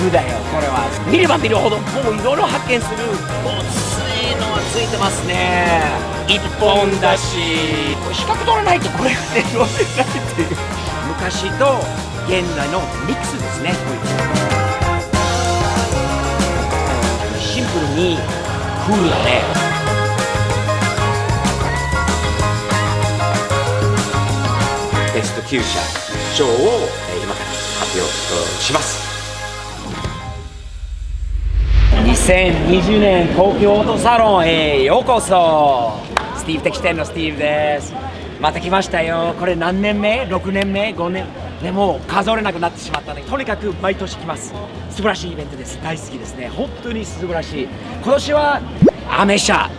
楽だよこれは。見れば見るほどもういろいろ発見する。もういのはついてますね。一本だし、比較取らないとこれがね乗ってないっていう。昔と現代のミックスですね。シンプルにクールだね。ベスト9社賞を今から発表します。2020年東京オートサロンへようこそ。スティーブ的店のスティーブです。また来ましたよ。これ何年目 ?6 年目 ?5 年でも数えれなくなってしまったので、とにかく毎年来ます。素晴らしいイベントです。大好きですね。本当に素晴らしい。今年はアメ車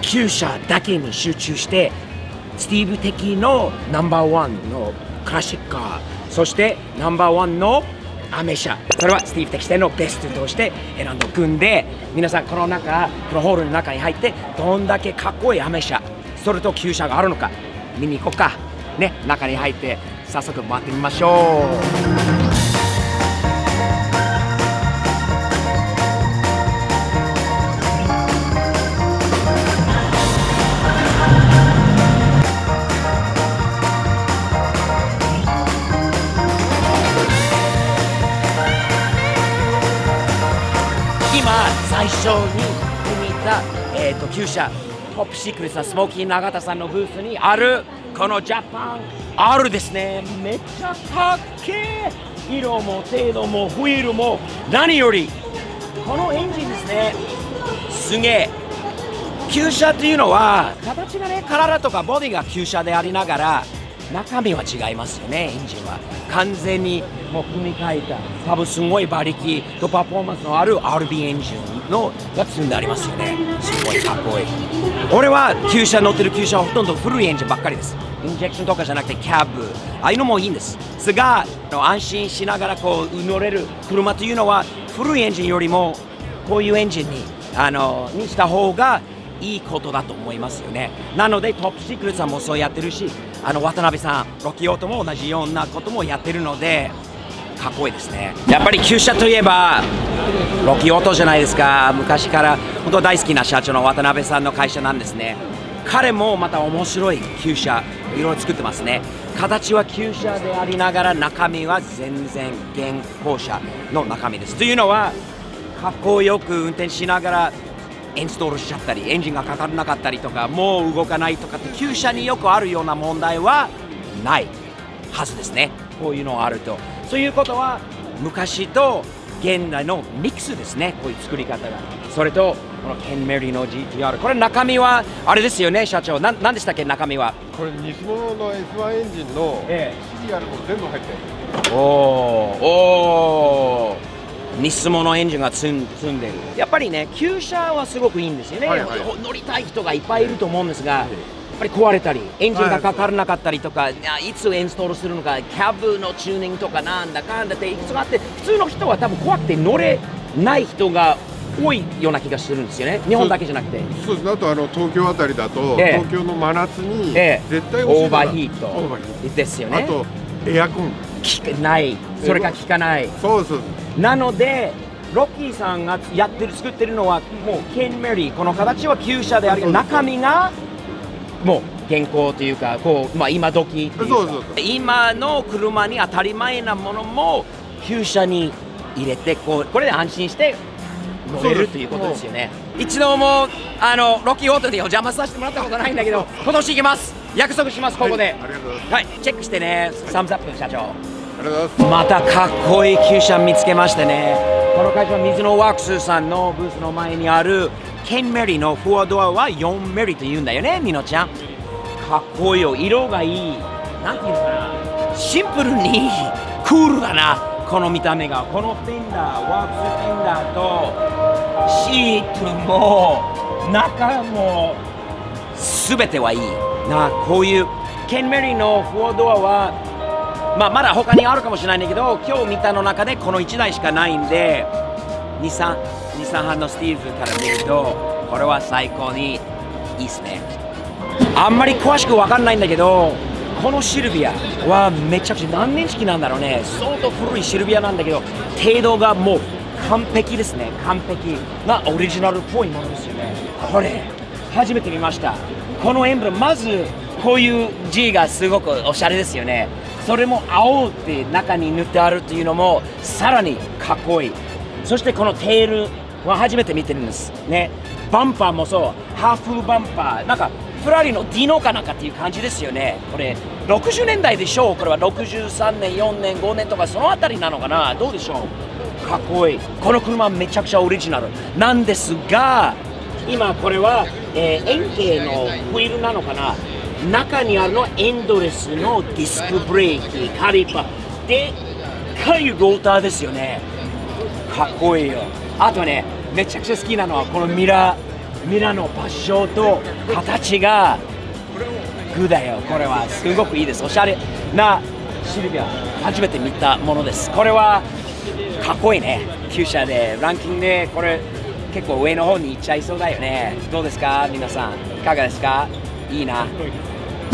9社だけに集中して、スティーブ的のナンバーワンのクラシックカー、そしてナンバーワンのアメ車、それはスティーブ的店のベストとして選んで組んで、皆さんこのホールの中に入ってどんだけかっこいいアメ車、それと旧車があるのか見に行こうかね。中に入って早速回ってみましょう。最初に見に行った、旧車トップシークレットなスモーキー永田さんのブースにあるこのジャパン R ですね。めっちゃかっけー。色も程度もホイールも何よりこのエンジンですね。すげえ。旧車っていうのは形がね、体とかボディが旧車でありながら中身は違いますよね。エンジンは完全にもう組み替えた、多分すごい馬力とパフォーマンスのある RB エンジンのが積んでありますよね。すごいかっこいい。俺は旧車乗ってる旧車はほとんど古いエンジンばっかりです。インジェクションとかじゃなくてキャブ、ああいうのもいいんですが、安心しながらこう乗れる車というのは古いエンジンよりもこういうエンジンにした方がいいことだと思いますよね。なのでトップシークレットさんもそうやってるし、渡辺さんロッキーオートも同じようなこともやってるのでかっこいいですね。やっぱり旧車といえばロッキーオートじゃないですか。昔から本当大好きな社長の渡辺さんの会社なんですね。彼もまた面白い旧車いろいろ作ってますね。形は旧車でありながら中身は全然現行車の中身です。というのはかっこよく運転しながらインストールしちゃったりエンジンがかからなかったりとかもう動かないとかって旧車によくあるような問題はないはずですね。こういうのがあると。そういうことは昔と現代のミックスですね。こういう作り方が。それとこのケンメリーの GTR、 これ中身はあれですよね社長。何でしたっけ中身は。これニスモの F1 エンジンのシリアルも全部入ってる。おーニスモのエンジンが積んでる。やっぱりね旧車はすごくいいんですよね、乗りたい人がいっぱいいると思うんですが、やっぱり壊れたりエンジンがかからなかったりとか、いつインストールするのか、キャブのチューニングとかなんだかんだっていくつがあって、普通の人は多分怖くて乗れない人が多いような気がするんですよね。日本だけじゃなくて。そうですね。あと東京あたりだと、東京の真夏に絶対オーバーヒートですよね。あとエアコン効かない、それが効かない。そうなのでロッキーさんが作ってるのはもうケンメリー、この形は旧車である中身がもう現行というかこう、今時っていうか今の車に当たり前なものも旧車に入れてこれで安心して乗れるということですよね。一度もロッキーオートでお邪魔させてもらったことないんだけど今年行きます。約束します。ここで、ありがとうございます。はい、チェックしてね。サムズアップ社長。ありがとうございます。またかっこいい旧車見つけましてね。この会社は水野ワークスさんのブースの前にあるケンメリのフォアドアは4メリと言うんだよね。みのちゃんかっこいいよ。色がいい。なんていうのかな、シンプルにクールだなこの見た目が。このフェンダー、ワークスフェンダーとシートも中も全てはいいな。こういうケンメリのフォアドアはまだ他にあるかもしれないんだけど、今日見たの中でこの1台しかないんで、日産班のスティーブから見るとこれは最高にいいですね。あんまり詳しく分かんないんだけど、このシルビアはめちゃくちゃ何年式なんだろうね。相当古いシルビアなんだけど、程度がもう完璧ですね。完璧なオリジナルっぽいものですよね。これ初めて見ました。このエンブレム、まずこういう字がすごくおしゃれですよね。それも青って中に塗ってあるっていうのもさらにかっこいい。そしてこのテールは初めて見てるんですね。バンパーもそう、ハーフバンパー、なんかフラリのディノかなんかっていう感じですよね。これ60年代でしょう。これは63年4年5年とかそのあたりなのかな。どうでしょう。かっこいい。この車めちゃくちゃオリジナルなんですが、今これは、円形のホイールなのかな。中にあるのはエンドレスのディスクブレーキ、カリパーでっかいローターですよね。かっこいいよ。あとね、めちゃくちゃ好きなのはこのミラの場所と形がグーだよ。これはすごくいいです。おしゃれなシルビア、初めて見たものです。これはかっこいいね。旧車でランキングでこれ結構上の方に行っちゃいそうだよね。どうですか皆さん、いかがですか。いいな。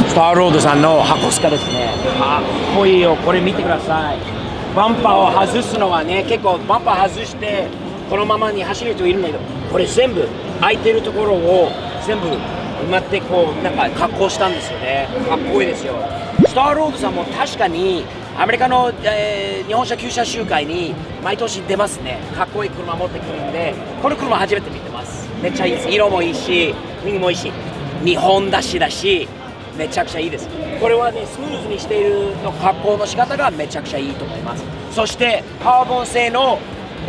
スターロードさんの箱スカですね。かっこいいよ。これ見てください。バンパーを外すのはね、結構バンパー外してこのままに走る人いるんだけど、これ全部空いてるところを全部埋まってこうなんか加工したんですよね。かっこいいですよ。スターロードさんも確かにアメリカの、日本車旧車集会に毎年出ますね。かっこいい車持ってくるんで、この車初めて見てます。めっちゃいいです。色もいいし、雰囲気もいいし、日本だしめちゃくちゃいいです。これはね、スムーズにしているの加工の仕方がめちゃくちゃいいと思います。そしてカーボン製の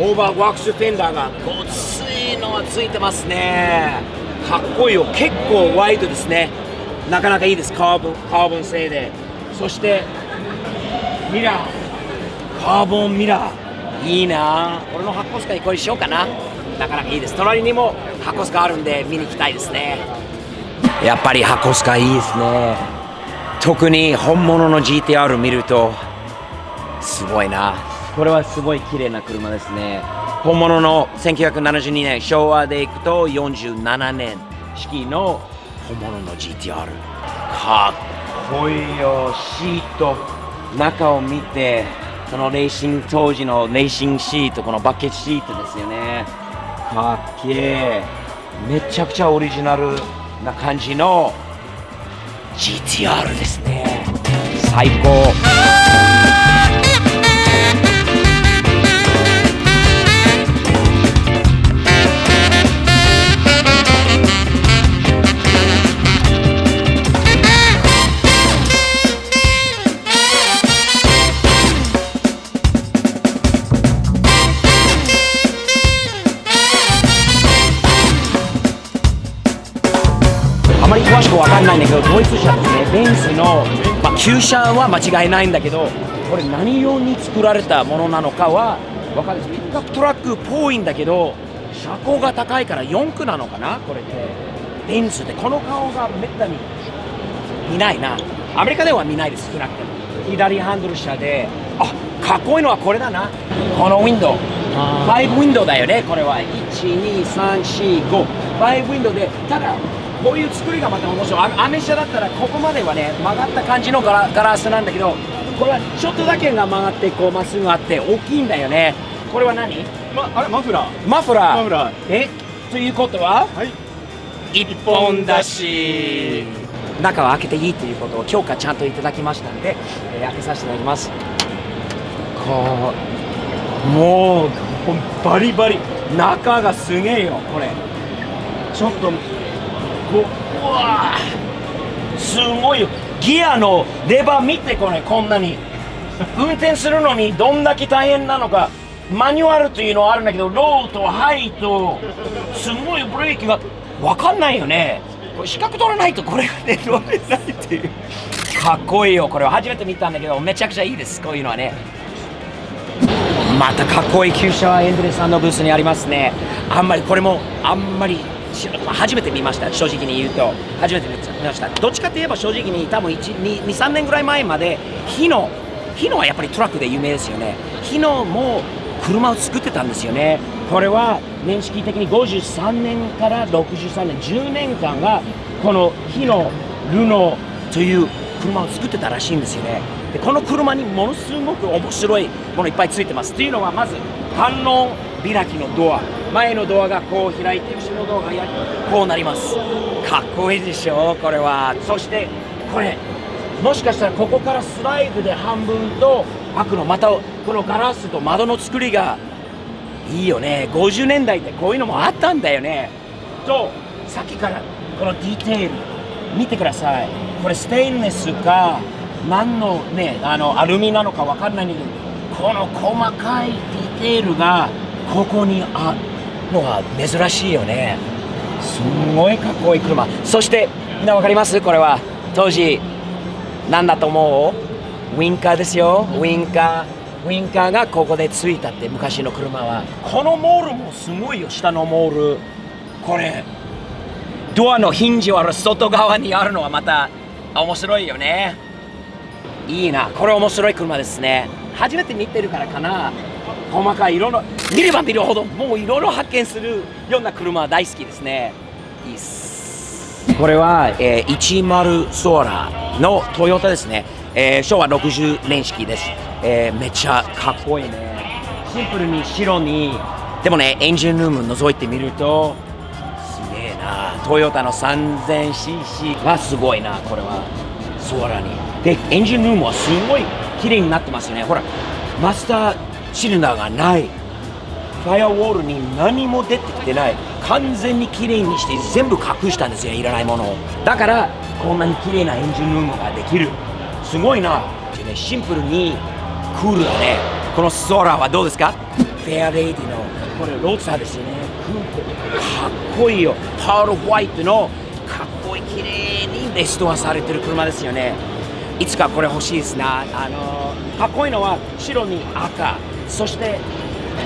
オーバーワークスフェンダーがごついのはついてますね。かっこいいよ。結構ワイドですね。なかなかいいです。カーボン製で。そしてミラー、カーボンミラーいいな。俺の箱スカにこれしようかな。なかなかいいです。隣にも箱スカあるんで見に行きたいですね。やっぱり箱スカいいですね。特に本物の GTR 見るとすごいな。これはすごい綺麗な車ですね。本物の1972年昭和でいくと47年式の本物の GTR、 かっこいいよ。シート中を見て、そのレーシング当時のレーシングシート、このバケツシートですよね。かっけえ。めちゃくちゃオリジナルな感じの GTR ですね。最高。あまり詳しく分かんないんだけど、ドイツ車ですね。ベンツの、旧車は間違いないんだけど、これ何用に作られたものなのかは分かるんです。ピックアップトラックっぽいんだけど、車高が高いから4駆なのかな。これってベンツでこの顔がめったに見ないな。アメリカでは見ないです。少なくても左ハンドル車で、かっこいいのはこれだな。このウィンドウ5ウィンドウだよね。これは12345 5ウィンドウで、ただこういう作りがまた面白い。アメ車だったらここまではね曲がった感じのガラスなんだけど、これはちょっとだけが曲がってこうまっすぐあって大きいんだよね。これは何？あれマフラー。マフラー。ということは、はい。一本だし。中を開けていいということを許可ちゃんといただきましたので、開けさせていただきます。もうバリバリ中がすげえよ。これちょっとうわすごいよ。ギアのレバー見て、これこんなに運転するのにどんだけ大変なのか。マニュアルというのはあるんだけど、ローとハイとすごいブレーキが分かんないよね。これ資格取らないとこれがね乗れないっていう。かっこいいよ。これは初めて見たんだけどめちゃくちゃいいです。こういうのはね。またかっこいい旧車はエンドレスさんのブースにありますね。これもあんまり初めて見ました。正直に言うと初めて見ました。どっちかといえば正直に多分2、3年ぐらい前まで日野はやっぱりトラックで有名ですよね。日野も車を作ってたんですよね。これは年式的に53年から63年10年間がこの日野ルノーという車を作ってたらしいんですよね。でこの車にものすごく面白いものいっぱいついてます。というのはまず観音開きのドア、前のドアがこう開いて後ろのドアがこうなります。かっこいいでしょこれは。そしてこれもしかしたらここからスライドで半分と開くの、またこのガラスと窓の作りがいいよね。50年代ってこういうのもあったんだよね。とさっきからこのディテール見てください。これステンレスか何のねアルミなのかわかんないんだけど、この細かいディテールがここにあるのは珍しいよね。すごいかっこいい車。そしてみんなわかります？これは当時何だと思う？ウインカーですよ。ウインカーがここでついたって。昔の車はこのモールもすごいよ。下のモール、これドアのヒンジは外側にあるのはまた面白いよね。いいな、これ面白い車ですね。初めて見てるからかな。細かい色の見れば見るほどもういろいろ発見するような車は大好きですね。いいっす。これは、10ソーラーのトヨタですね。昭和60年式です。めっちゃかっこいいね。シンプルに白に、でもねエンジンルーム覗いてみるとすげえな。トヨタの 3000cc はすごいな。これはソーラーにでエンジンルームはすごい綺麗になってますよね。ほらマスターシリンダーがない、ファイアウォールに何も出てきてない、完全に綺麗にして全部隠したんですよ、いらないものを。だからこんなに綺麗なエンジンルームができる。すごいな。でね、シンプルにクールだね。このソーラーはどうですか？フェアレディのこれローツァーですよね。かっこいいよ。パールホワイトのかっこいい綺麗にレストアされてる車ですよね。いつかこれ欲しいですな。かっこいいのは白に赤、そして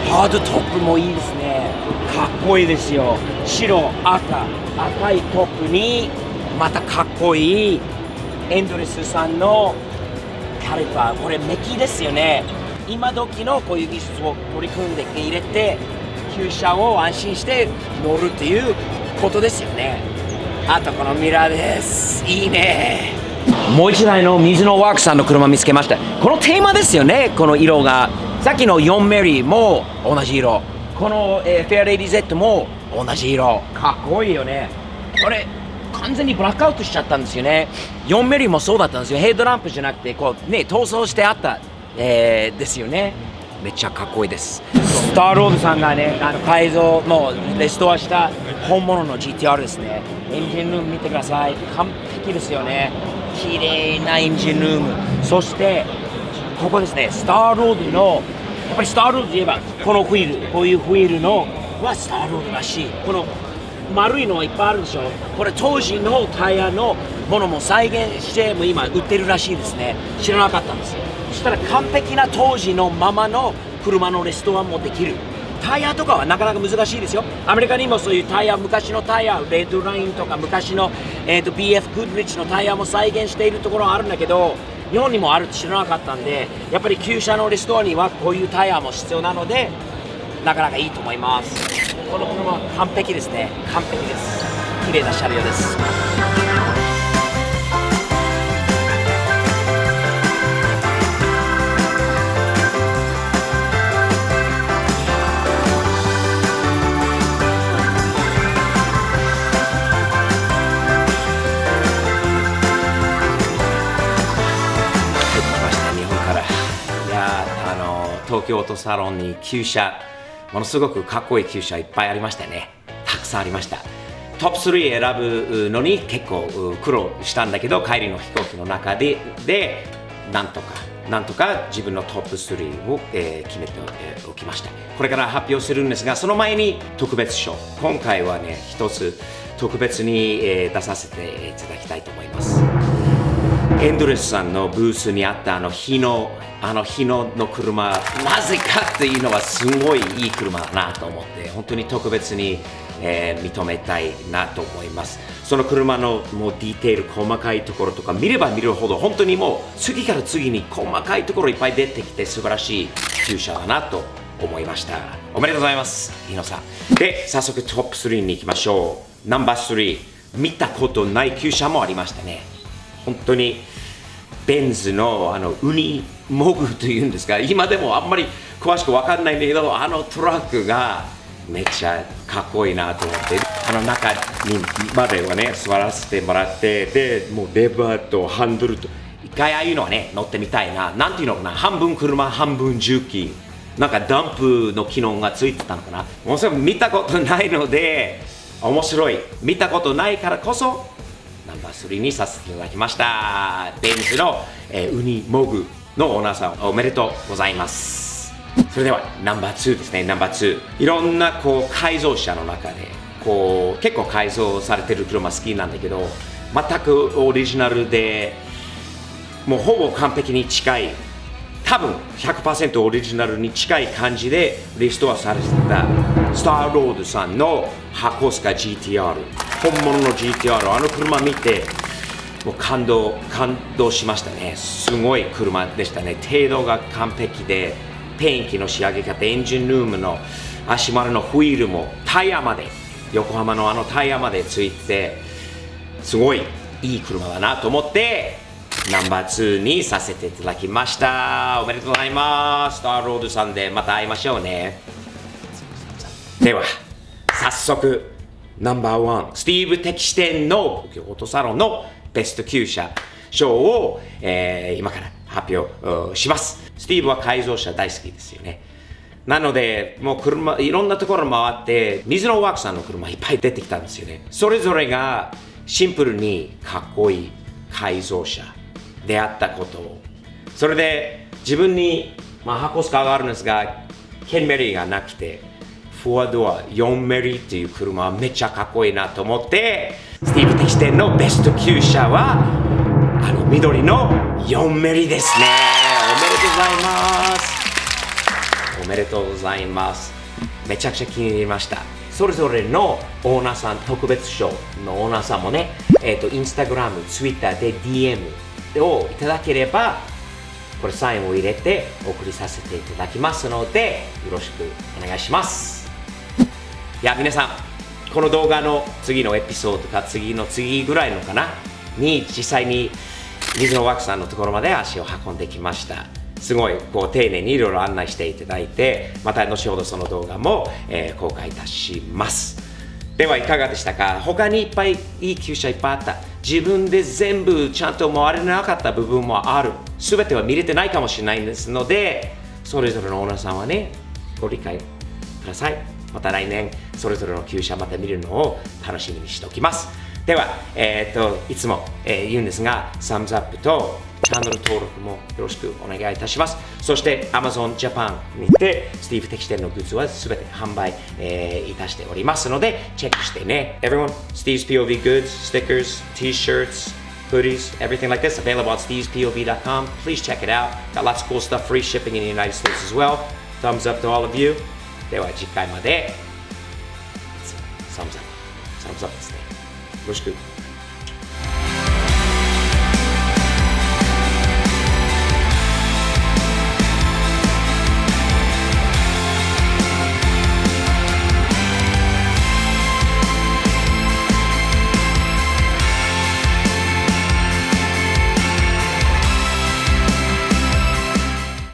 ハードトップもいいですね。かっこいいですよ。白、赤いトップにまたかっこいいエンドレスさんのカリパー。これメキですよね。今時のこういう技術を取り組んで入れて旧車を安心して乗るっていうことですよね。あとこのミラーです。いいね。もう一台の水野ワークさんの車見つけました。このテーマですよね。この色がさっきの4メリーも同じ色、この、フェアレディ Z も同じ色。かっこいいよね。これ完全にブラックアウトしちゃったんですよね。4メリーもそうだったんですよ。ヘッドランプじゃなくてこうね塗装してあった、ですよね。めっちゃかっこいいです。スターロードさんがね改造のレストアした本物の GTR ですね。エンジンルーム見てください。完璧ですよね。綺麗なエンジンルーム。そしてここですね、スターロードのやっぱりスターロードといえばこのホイール、こういうホイールのはスターロードらしい。この丸いのはいっぱいあるでしょ。これ当時のタイヤのものも再現しても今売ってるらしいですね。知らなかったんです。そしたら完璧な当時のままの車のレストアもできる。タイヤとかはなかなか難しいですよ。アメリカにもそういうタイヤ、昔のタイヤ、レッドラインとか昔の、BF グッドリッジのタイヤも再現しているところはあるんだけど、日本にもあるって知らなかったんで、やっぱり旧車のレストアにはこういうタイヤも必要なのでなかなかいいと思います。この車は完璧ですね。完璧です。綺麗な車両です。東京オートサロンに旧車、ものすごくかっこいい旧車いっぱいありましたね。たくさんありました。トップ3選ぶのに結構苦労したんだけど、帰りの飛行機の中でなんとか自分のトップ3を、決めておきました。これから発表するんですが、その前に特別賞、今回はね一つ特別に、出させていただきたいと思います。エンドレスさんのブースにあった日野の車、なぜかっていうのはすごいいい車だなと思って、本当に特別に、認めたいなと思います。その車のもうディテール、細かいところとか見れば見るほど本当にもう次から次に細かいところいっぱい出てきて素晴らしい旧車だなと思いました。おめでとうございます、日野さん。で、早速トップ3に行きましょう。ナンバー3、見たことない旧車もありましたね。本当にベンズのウニモグというんですか、今でもあんまり詳しく分かんないんだけど、あのトラックがめっちゃかっこいいなと思って、あの中にまではね座らせてもらって、でもうレバーとハンドルと一回ああいうのはね乗ってみたいな。なんていうのかな、半分車半分重機、なんかダンプの機能がついてたのかな。もうそれ見たことないので面白い。見たことないからこそナンバー3にさせていただきました。ベンツの、ウニモグのオーナーさんおめでとうございます。それではナンバー2ですね。ナンバー2、いろんなこう改造車の中でこう結構改造されてる車好きなんだけど、全くオリジナルでもうほぼ完璧に近い、多分 100% オリジナルに近い感じでリストアされてたスターロードさんの箱スカ GTR、 本物の GTR、 あの車見てもう感動しましたね。すごい車でしたね。程度が完璧で、ペインキの仕上げ方、エンジンルームの足丸のホイールもタイヤまで、横浜のあのタイヤまでついて、すごいいい車だなと思ってナンバー2にさせていただきました。おめでとうございます。スターロードさんでまた会いましょうね。では早速ナンバー1、スティーブ敵視点のオートサロンのベスト9車賞を、今から発表します。スティーブは改造車大好きですよね。なのでもう車いろんなところ回って水のワークさんの車いっぱい出てきたんですよね。それぞれがシンプルにかっこいい改造車であったことを、それで自分に、箱スカーがあるんですがケンメリーがなくて、フォアドア4メリーっていう車はめっちゃかっこいいなと思って、スティーブ敵視点のベスト9車はあの緑の4メリーですね。おめでとうございます。めちゃくちゃ気に入りました。それぞれのオーナーさん、特別賞のオーナーさんもね、インスタグラム、ツイッターで DM をいただければ、これサインを入れて送りさせていただきますので、よろしくお願いします。いや、皆さん、この動画の次のエピソードか次ぐらいのかなに実際に水のワークさんのところまで足を運んできました。すごいこう丁寧にいろいろ案内していただいて、また後ほどその動画も、公開いたします。ではいかがでしたか。他にいっぱいいい旧車いっぱいあった。自分で全部ちゃんと回れなかった部分もある。全ては見れてないかもしれないですので、それぞれのオーナーさんはね、ご理解ください。また来年それぞれの旧車また見るのを楽しみにしておきます。では、いつも、言うんですが、サムズアップとチャンネル登録もよろしくお願いいたします。そして Amazon Japan にてスティーブ敵視点のグッズはすべて販売、いたしておりますのでチェックしてね。Everyone, Steve's POV goods, stickers, t-shirts, hoodies, everything like this available at stevespov.com. Please check it out. Got lots of cool stuff, free shipping in the United States as well. Thumbs up to all of you. では次回まで。Thumbs up ですね。よろしく。